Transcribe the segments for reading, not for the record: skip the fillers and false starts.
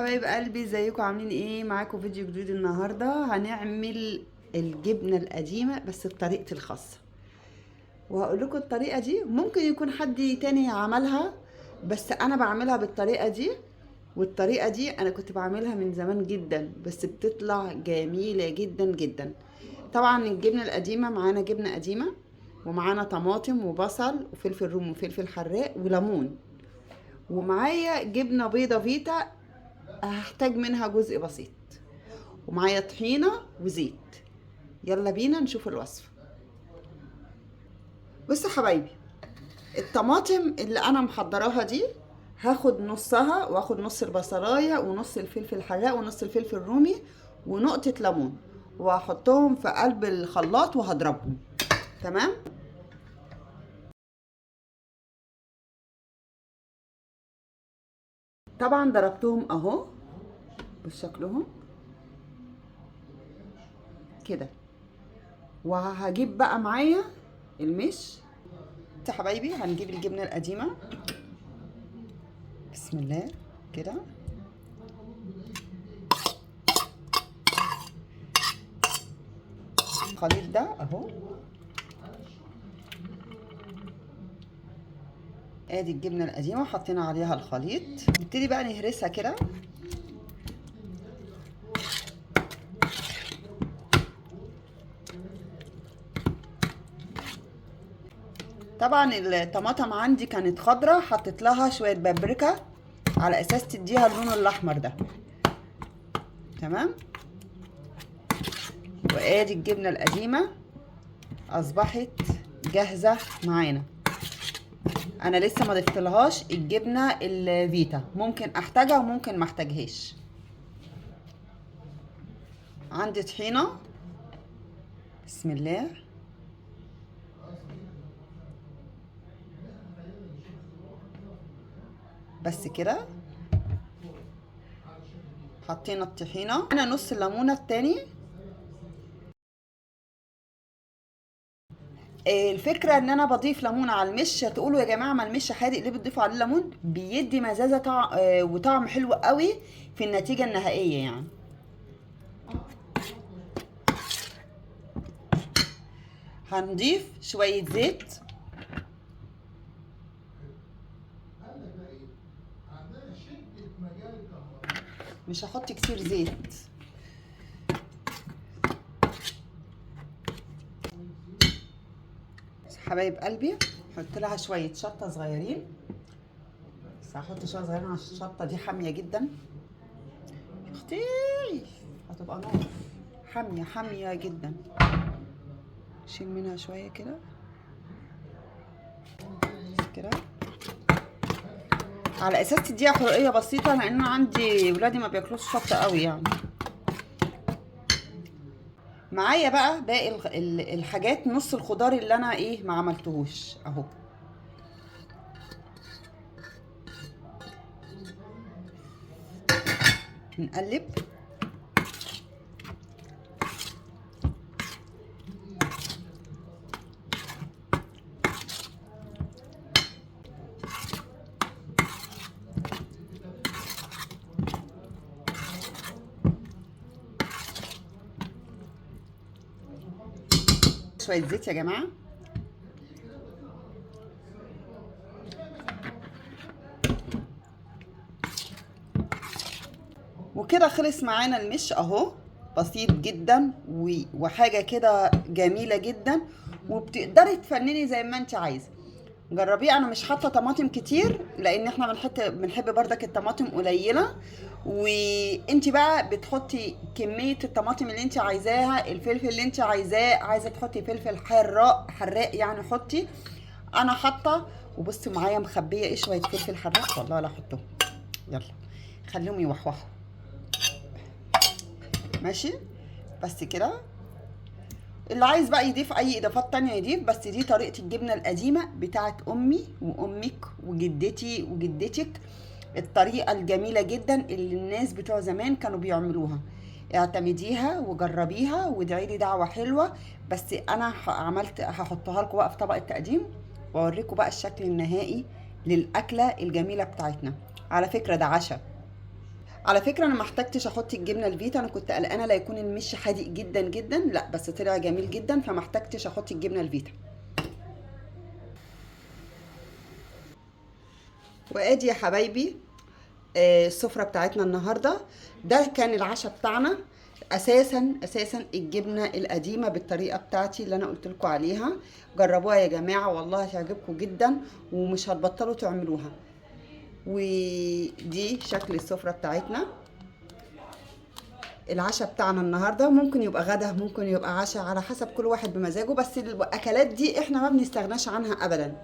حبايب قلبي، ازيكم عاملين ايه؟ معاكم فيديو جديد. النهارده هنعمل الجبنه القديمه بس بطريقتي الخاصه، وهقول لكم الطريقه دي ممكن يكون حد تاني عملها، بس انا بعملها بالطريقه دي. والطريقه دي انا كنت بعملها من زمان جدا، بس بتطلع جميله جدا جدا. طبعا الجبنه القديمه معانا جبنه قديمه، ومعانا طماطم وبصل وفلفل رومي وفلفل حراق وليمون، ومعايا جبنه بيضه فيتا هحتاج منها جزء بسيط، ومعايا طحينة وزيت. يلا بينا نشوف الوصفة. بصوا حبايبي، الطماطم اللي انا محضراها دي هاخد نصها، واخد نص البصلاية ونص الفلفل الحراق ونص الفلفل الرومي ونقطة ليمون، وهحطهم في قلب الخلاط وهضربهم. تمام. طبعا ضربتهم اهو بشكلهم كده، وهجيب بقى معايا المش. يا حبايبي هنجيب الجبنة القديمة، بسم الله كده، الخليط ده اهو. ادي الجبنه القديمه حطينا عليها الخليط، نبتدي بقى نهرسها كده. طبعا الطماطم عندي كانت خضرة، حطيت لها شويه بابريكا على اساس تديها اللون الاحمر ده. تمام. وادي الجبنه القديمه اصبحت جاهزه معانا. انا لسه ما ضفتلهاش الجبنه الفيتا، ممكن احتاجها وممكن ما احتاجهاش. عندي طحينه، بسم الله، بس كده. حطينا الطحينه، انا نص الليمونه التاني. الفكره ان انا بضيف ليمون على المش. تقولوا يا جماعه ما المش حادق ليه بتضيفوا عليه ليمون؟ بيدي مزازه طعم وطعم حلو قوي في النتيجه النهائيه يعني. هنضيف شويه زيت، مش هحط كتير زيت. حبايب قلبي حط لها شويه شطه صغيرين، بس هحط شويه صغيرين عشان الشطه دي حاميه جدا. اختي هتبقى نار، حاميه حاميه جدا. شيل منها شويه كده كده على اساس تديها حرقيه بسيطه، لان عندي ولادي ما بياكلوش شطه قوي يعني. معايا بقى باقي الحاجات، نص الخضار اللي انا ما عملتهوش اهو. نقلب. شويه زيت يا جماعه. وكده خلص معانا المش اهو، بسيط جدا وحاجه كده جميله جدا، وبتقدري تفنني زي ما انت عايزه. جربيه. انا مش حاطه طماطم كتير لان احنا بنحب بردك الطماطم قليله، وانت بقى بتحطي كميه الطماطم اللي انت عايزاها، الفلفل اللي انت عايزاه. عايزه تحطي فلفل حراق يعني حطي. انا حاطه، وبصوا معايا مخبيه شويه فلفل حراق، والله لا احطهم. يلا خليهم يوحوحوا. ماشي، بس كده. اللي عايز بقى يضيف اي اضافات تانية يضيف، بس دي طريقة الجبنة القديمة بتاعت امي وامك وجدتي وجدتك، الطريقة الجميلة جدا اللي الناس بتوع زمان كانوا بيعملوها. اعتمديها وجربيها وادعي لي دعوة حلوة. بس انا هحطها لكم بقى في طبق التقديم، واوريكم بقى الشكل النهائي للاكلة الجميلة بتاعتنا. على فكرة ده عشاء. على فكرة انا ما احتجتش احط الجبنة الفيتا، انا كنت قلقانة لا يكون المش حادق جدا جدا، لا بس طلع جميل جدا، فما احتجتش احط الجبنة الفيتا. وادي يا حبايبي السفرة بتاعتنا النهاردة. ده كان العشاء بتاعنا. اساسا الجبنة القديمة بالطريقة بتاعتي اللي انا قلت لكم عليها. جربوها يا جماعة والله هتعجبكم جدا ومش هتبطلوا تعملوها. ودي شكل السفرة بتاعتنا. العشاء بتاعنا النهارده ممكن يبقى غدا ممكن يبقى عشاء على حسب كل واحد بمزاجه، بس الاكلات دي احنا ما بنستغناش عنها ابدا.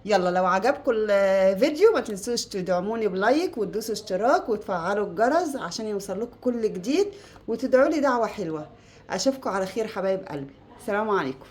يلا لو عجبكم الفيديو ما تنسوش تدعموني بلايك وتدوسوا اشتراك وتفعلوا الجرس عشان يوصل لكم كل جديد، وتدعوا لي دعوة حلوة. اشوفكم على خير حبايب قلبي، السلام عليكم.